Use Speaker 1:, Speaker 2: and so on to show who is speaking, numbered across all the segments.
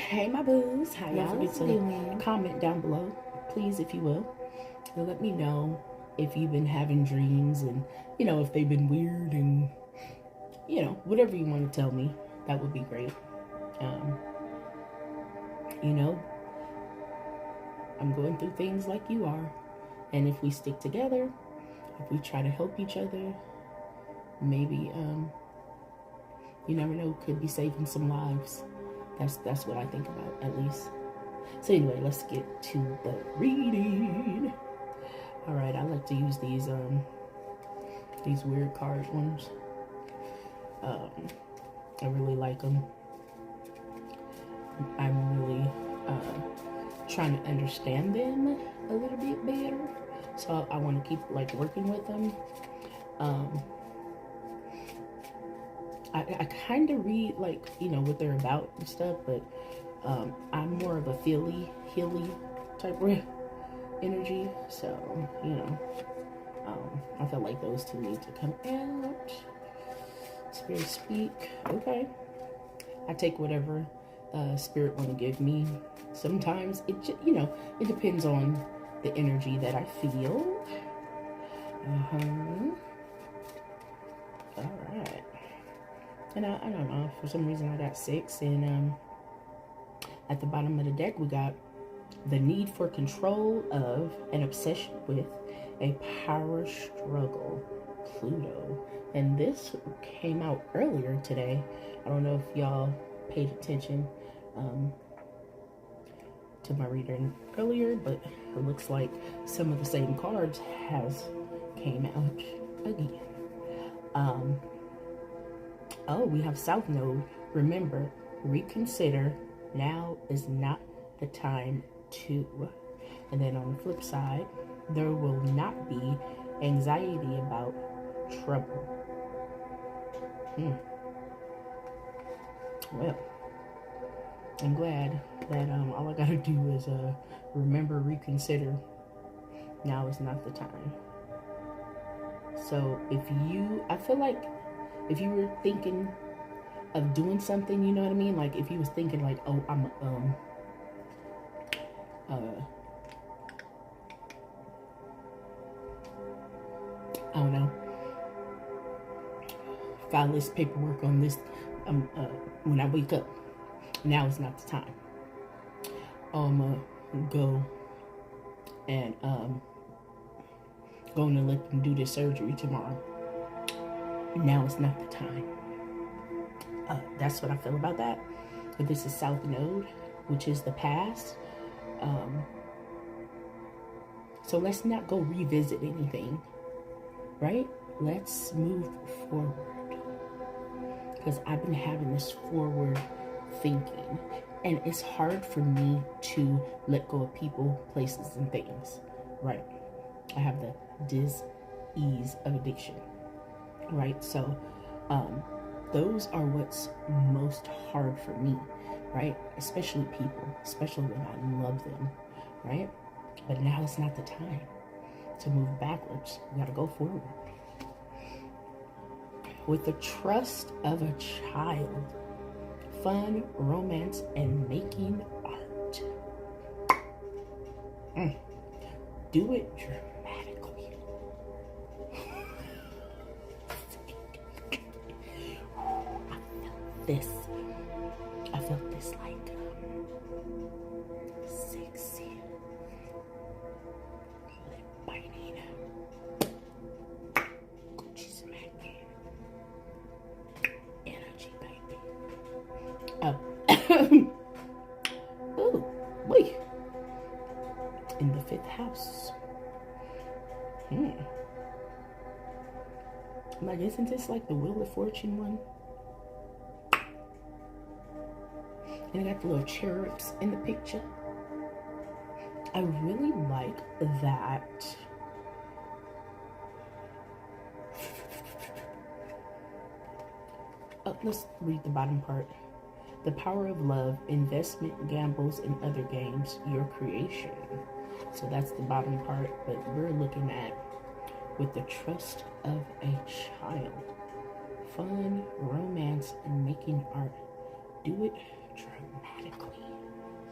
Speaker 1: Hey my boos, how y'all
Speaker 2: Don't forget to
Speaker 1: doing?
Speaker 2: comment down below, please, if you will. And let me know if you've been having dreams and, you know, if they've been weird and, you know, whatever you want to tell me, that would be great. You know, I'm going through things like you are. And if we stick together, if we try to help each other, maybe, you never know, could be saving some lives. That's what I think about, at least. So anyway, let's get to the reading. All right, I like to use these weird card ones. I really like them. I'm really trying to understand them a little bit better. So I want to keep like working with them. I kind of read like, you know, what they're about and stuff, but I'm more of a healy type of energy. So, you know, I feel like those two need to come out. Spirit speak. Okay. I take whatever spirit want to give me. Sometimes it, you know, it depends on the energy that I feel. All right. And I don't know, for some reason I got 6, and at the bottom of the deck we got the need for control of, an obsession with, a power struggle, Pluto. And this came out earlier today. I don't know if y'all paid attention to my reading earlier, but it looks like some of the same cards has came out again. Oh, we have South Node. Remember, reconsider. Now is not the time to. And then on the flip side, there will not be anxiety about trouble. Well, I'm glad that all I gotta do is remember, reconsider. Now is not the time. So if you, I feel like if you were thinking of doing something, you know what I mean? Like if you was thinking like, oh, I'm I don't know, file this paperwork on this when I wake up. Now is not the time. I'm gonna go and going to let them do this surgery tomorrow. Now is not the time. That's what I feel about that. But this is South Node, which is the past. So let's not go revisit anything, right? Let's move forward. Because I've been having this forward thinking. And it's hard for me to let go of people, places, and things, right? I have the dis-ease of addiction. Right, so those are what's most hard for me, right? Especially people, especially when I love them, right? But now is not the time to move backwards. We gotta go forward. With the trust of a child, fun, romance, and making art. Do it dramatically. I felt this like sexy, lip biting, Gucci smacking energy, baby. Ooh, wait. In the 5th house. Like, isn't this like the Wheel of Fortune one? And I got the little cherubs in the picture. I really like that. Let's read the bottom part. The power of love, investment, gambles, and other games, your creation. So that's the bottom part, but we're looking at with the trust of a child. Fun, romance, and making art. Do it dramatically.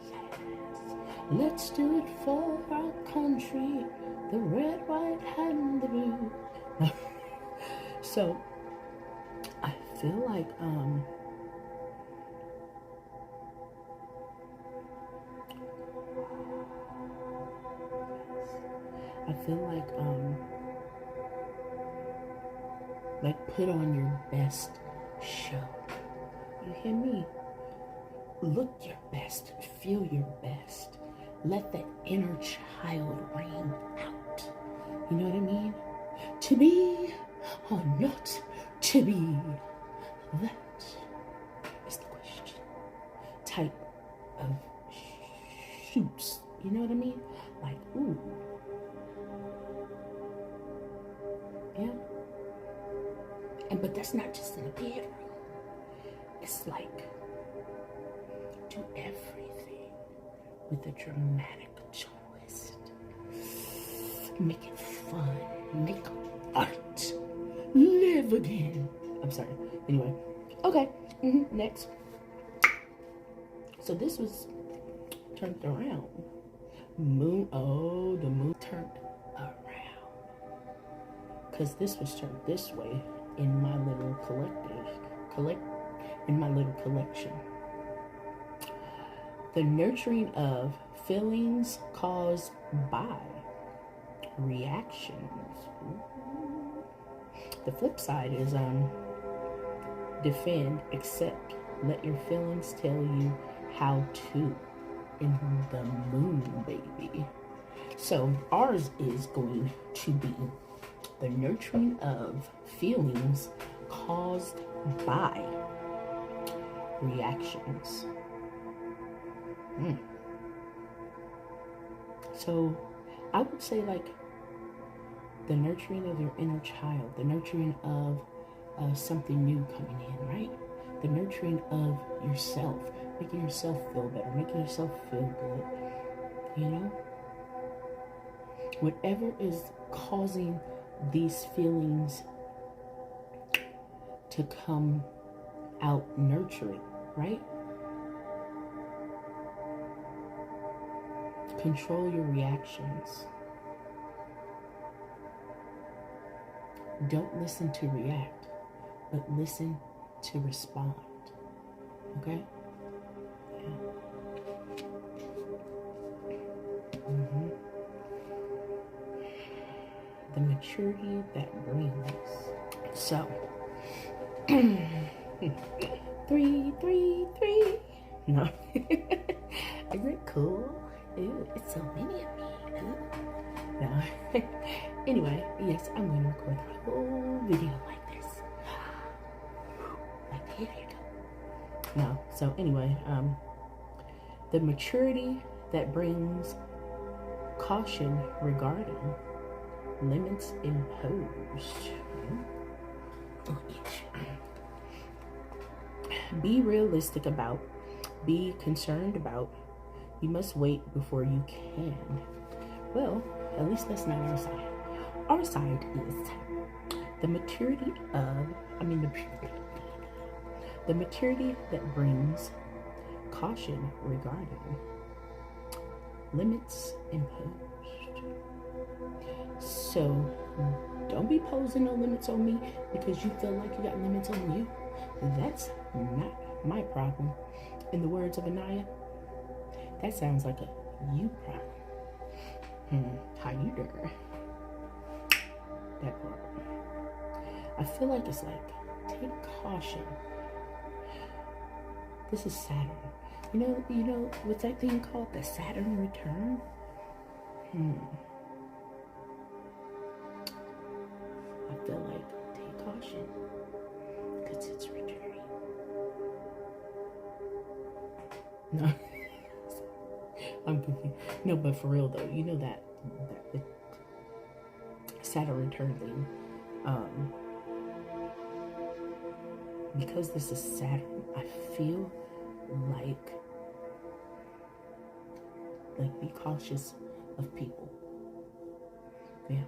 Speaker 2: Yes. Let's do it for our country, the red, white, and the blue. So I feel like put on your best show. You hear me? Look your best, feel your best. Let that inner child ring out. You know what I mean? To be or not to be, that is the question. Type of shoots. You know what I mean? Like, ooh. Yeah. But that's not just in the bedroom. It's like, do everything with a dramatic twist. Make it fun. Make art. Live again. I'm sorry. Anyway. Okay. Next. So this was turned around. Moon. Oh, the moon turned around. Because this was turned this way in my little collection. The nurturing of feelings caused by reactions. Ooh. The flip side is defend, accept, let your feelings tell you how to. In the moon, baby. So ours is going to be the nurturing of feelings caused by reactions. So I would say like the nurturing of your inner child, the nurturing of something new coming in, right? The nurturing of yourself, making yourself feel better, making yourself feel good, you know? Whatever is causing these feelings to come out nurturing, right? Control your reactions. Don't listen to react, but listen to respond. Okay? Yeah. The maturity that brings. So, 3. No. Is it cool? Ew, it's so many of me. Ooh. No. Anyway, yes, I'm going to record the whole video like this. Like, here you go. No. So, anyway, the maturity that brings caution regarding limits imposed. Be realistic about, be concerned about. You must wait before you can. Well, at least that's not our side. Our side is the maturity of, the maturity that brings caution regarding limits imposed. So don't be posing no limits on me because you feel like you got limits on you. That's not my problem. In the words of Anaya, that sounds like a you problem. How you doing? That part. I feel like it's like, take caution. This is Saturn. You know what's that thing called? The Saturn return? I feel like, take caution. Because it's returning. No. I'm confused. No, but for real though, you know that Saturn return thing. Because this is Saturn, I feel like be cautious of people. Yeah.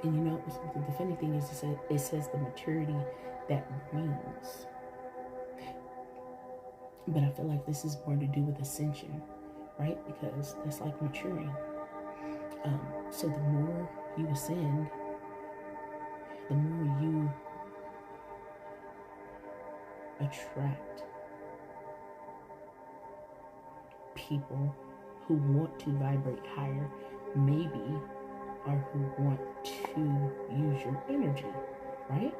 Speaker 2: And you know, the funny thing is, it says the maturity that brings. But I feel like this is more to do with ascension, right? Because that's like maturing. So the more you ascend, the more you attract people who want to vibrate higher, maybe, or who want to use your energy, right?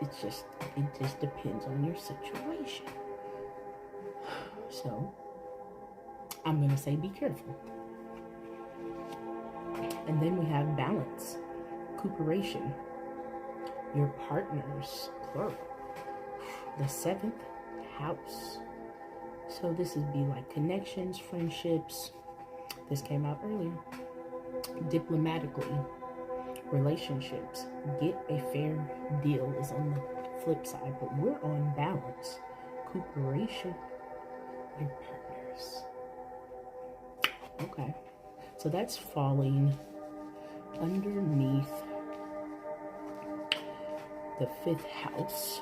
Speaker 2: It just depends on your situation. So I'm gonna say be careful. And then we have balance, cooperation, your partners, plural, the 7th house. So this would be like connections, friendships. This came out earlier. Diplomatically, relationships. Get a fair deal is on the flip side, but we're on balance, cooperation, your partners. Okay, so that's falling underneath the 5th house.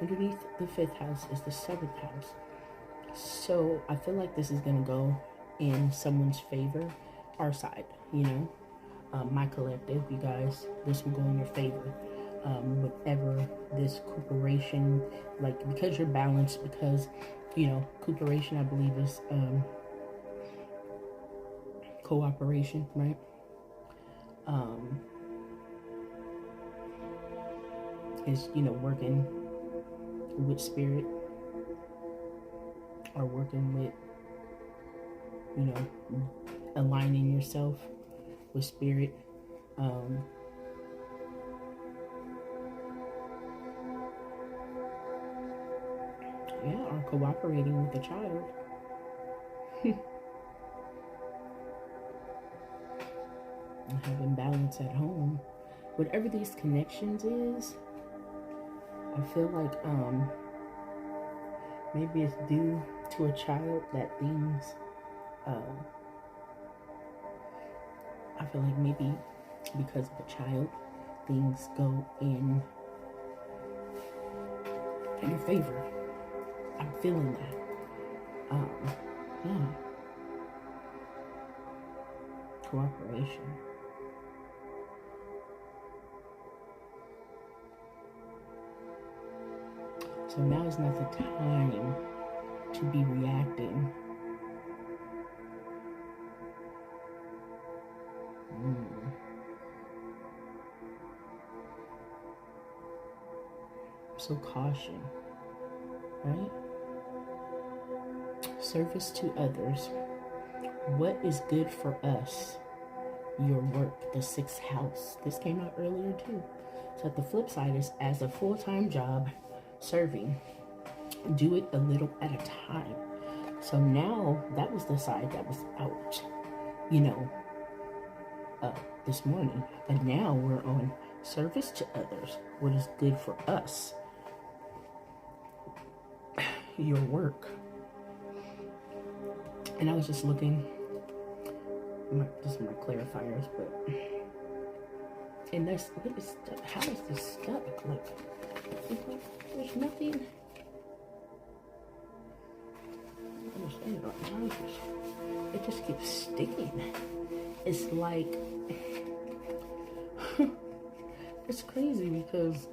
Speaker 2: Underneath the 5th house is the 7th house. So I feel like this is going to go in someone's favor, our side, you know, my collective, you guys, this will go in your favor. Whatever this cooperation, like, because you're balanced, because, you know, cooperation, I believe, is cooperation, right? Is, you know, working with spirit, or working with, you know, aligning yourself with spirit. Yeah, or cooperating with the child. And having balance at home. Whatever these connections is, I feel like maybe it's due to a child that things, I feel like maybe because of a child, things go in your favor. I'm feeling that. Yeah. Cooperation. So now is not the time to be reacting. So caution, right? Service to others. What is good for us? Your work, the 6th house. This came out earlier too. So the flip side is, as a full-time job, serving, do it a little at a time. So now that was the side that was out, you know, this morning. But now we're on service to others. What is good for us? Your work. And I was just looking, this is my clarifiers, but, and that's, what is, how is this stuck? Like, there's nothing. I understand it. It just keeps sticking. It's like, it's crazy because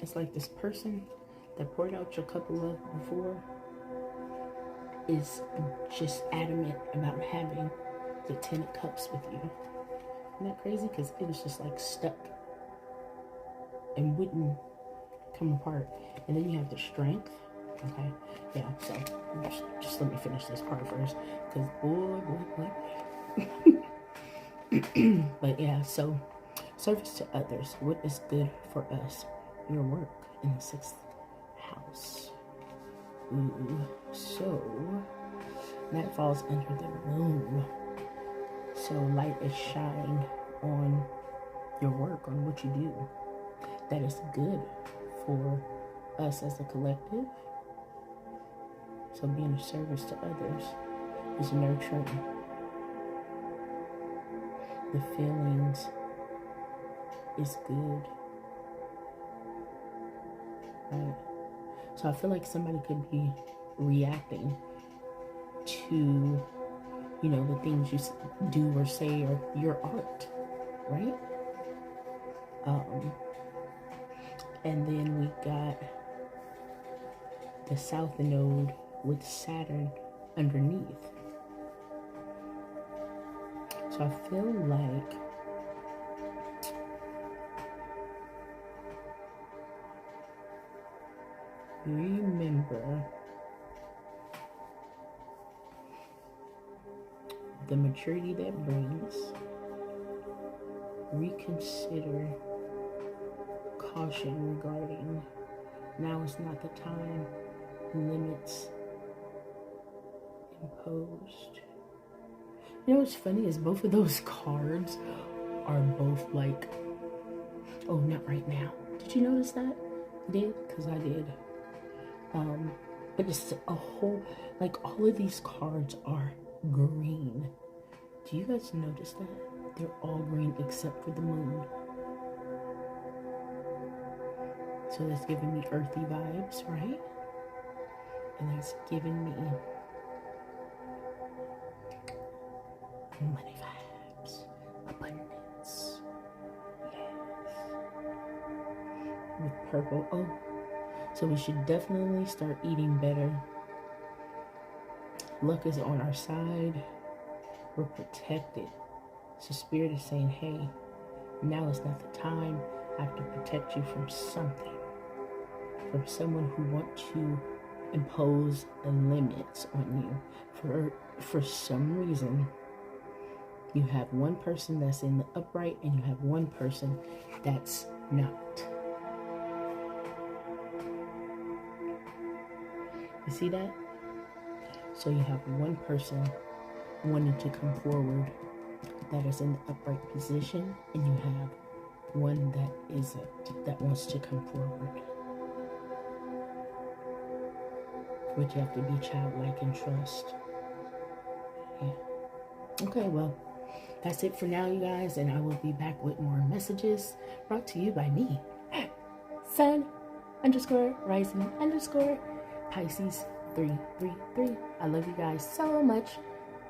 Speaker 2: it's like this person that poured out your cup of love before is just adamant about having the 10 of cups with you. Isn't that crazy? Because it was just like stuck and wouldn't come apart. And then you have the strength. Okay, yeah, so just let me finish this part first, because boy. But yeah, so service to others. What is good for us? Your work in the 6th house. Ooh, so that falls under the moon. So light is shining on your work, on what you do. That is good for us as a collective. So being of service to others is nurturing. the feelings is good, right? So I feel like somebody could be reacting to, you know, the things you do or say or your art, right? And then we got the South Node with Saturn underneath. So I feel like remember the maturity that brings, reconsider, caution regarding now is not the time, limits imposed. You know what's funny is both of those cards are both like, oh, not right now. Did you notice that? I did? Because I did. But it's a whole, like all of these cards are green. Do you guys notice that? They're all green except for the moon. So that's giving me earthy vibes, right? And that's giving me money vibes, abundance. Yes. With purple. Oh, so we should definitely start eating better. Luck is on our side. We're protected. So Spirit is saying, hey, now is not the time. I have to protect you from something. From someone who wants to impose limits on you. For some reason, you have one person that's in the upright and you have one person that's not. You see that? So you have one person wanting to come forward that is in the upright position, and you have one that isn't, that wants to come forward. But you have to be childlike and trust. Yeah. Okay, well, that's it for now, you guys, and I will be back with more messages brought to you by me, Sun _ Rising _ Pisces 333. I love you guys so much.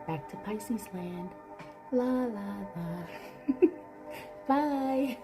Speaker 2: Back to Pisces land. La la la. Bye.